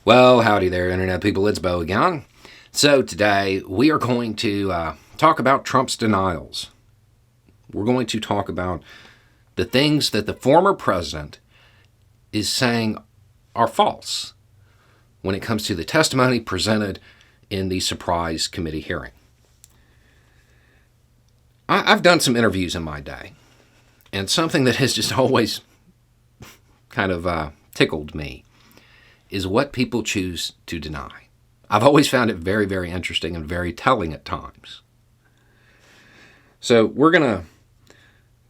Well, howdy there, Internet people. It's Bo again. So today we are going to talk about Trump's denials. We're going to talk about the things that the former president is saying are false when it comes to the testimony presented in the surprise committee hearing. I've done some interviews in my day, and something that has just always kind of tickled me is what people choose to deny. I've always found it very, very interesting and very telling at times. So we're going to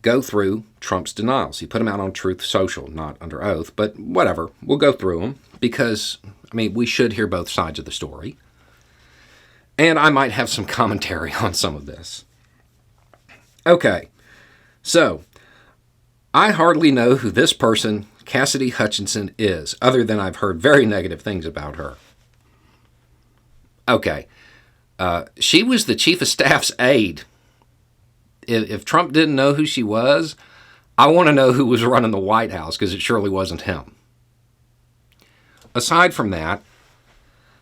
go through Trump's denials. He put them out on Truth Social, not under oath, but whatever. We'll go through them because, we should hear both sides of the story. And I might have some commentary on some of this. Okay, so I hardly know who this person, Cassidy Hutchinson, is, other than I've heard very negative things about her. Okay, she was the chief of staff's aide. If Trump didn't know who she was, I want to know who was running the White House, because it surely wasn't him. Aside from that,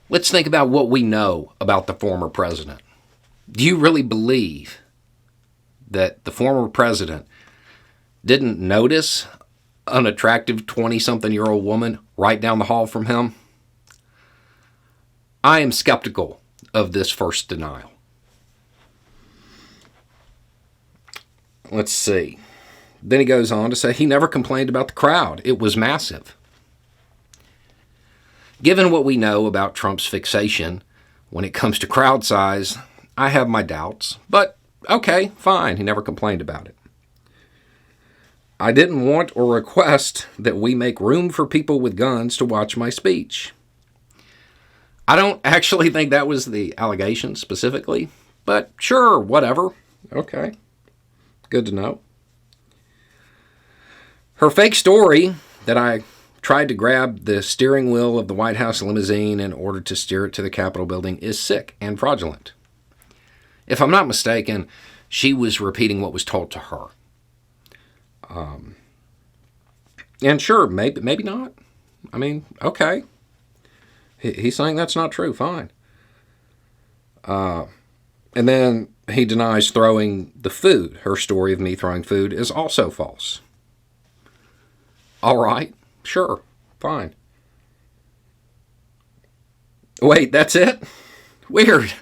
let's think about what we know about the former president. Do you really believe that the former president didn't notice an attractive 20-something-year-old woman right down the hall from him? I am skeptical of this first denial. Let's see. Then he goes on to say he never complained about the crowd. It was massive. Given what we know about Trump's fixation when it comes to crowd size, I have my doubts, but okay, fine, he never complained about it. I didn't want or request that we make room for people with guns to watch my speech. I don't actually think that was the allegation specifically, but sure, whatever. Okay, good to know. Her fake story that I tried to grab the steering wheel of the White House limousine in order to steer it to the Capitol building is sick and fraudulent. If I'm not mistaken, she was repeating what was told to her. And sure, maybe not. Okay. He's saying that's not true. Fine. And then he denies throwing the food. Her story of me throwing food is also false. All right. Sure. Fine. Wait, that's it? Weird.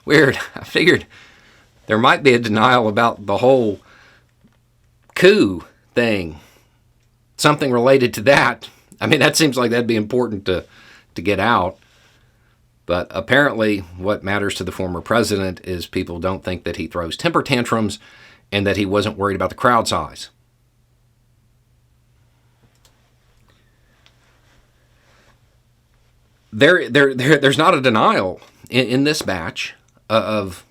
I figured there might be a denial about the whole coup thing. Something related to that. That seems like that'd be important to get out. But apparently what matters to the former president is people don't think that he throws temper tantrums and that he wasn't worried about the crowd size. There's not a denial in this batch of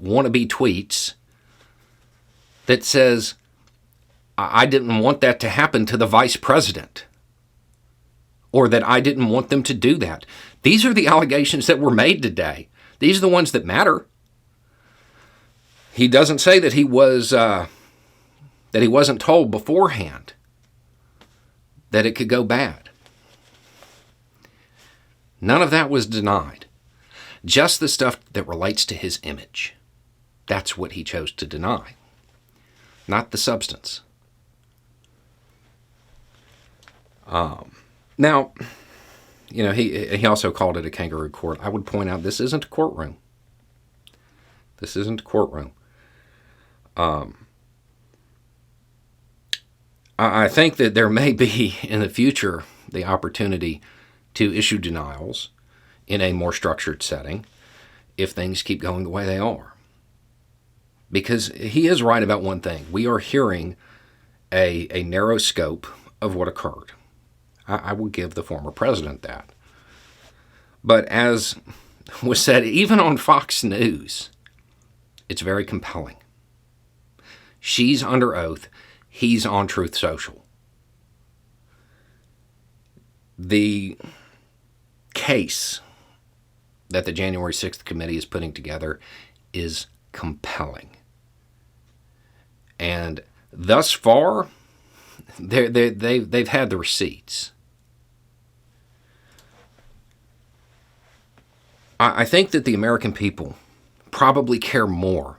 wannabe tweets that says, I didn't want that to happen to the vice president, or that I didn't want them to do that. These are the allegations that were made today. These are the ones that matter. He doesn't say that he wasn't told beforehand that it could go bad. None of that was denied. Just the stuff that relates to his image. That's what he chose to deny, not the substance. Now, he also called it a kangaroo court. I would point out this isn't a courtroom. This isn't a courtroom. I think that there may be in the future the opportunity to issue denials in a more structured setting if things keep going the way they are. Because he is right about one thing. We are hearing a narrow scope of what occurred. I will give the former president that. But as was said, even on Fox News, it's very compelling. She's under oath. He's on Truth Social. The case that the January 6th committee is putting together is compelling. And thus far, they've had the receipts. I think that the American people probably care more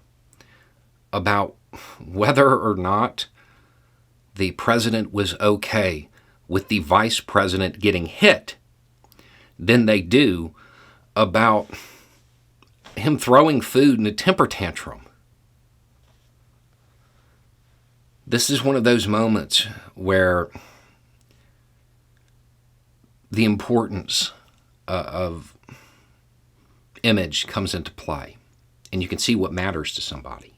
about whether or not the president was okay with the vice president getting hit than they do about him throwing food in a temper tantrum. This is one of those moments where the importance of image comes into play, and you can see what matters to somebody.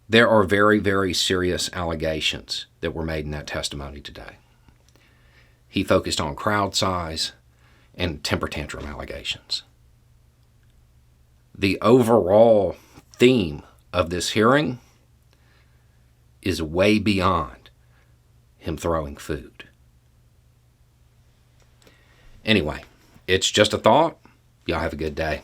There are very, very serious allegations that were made in that testimony today. He focused on crowd size and temper tantrum allegations. The overall theme of this hearing is way beyond him throwing food. Anyway, it's just a thought. Y'all have a good day.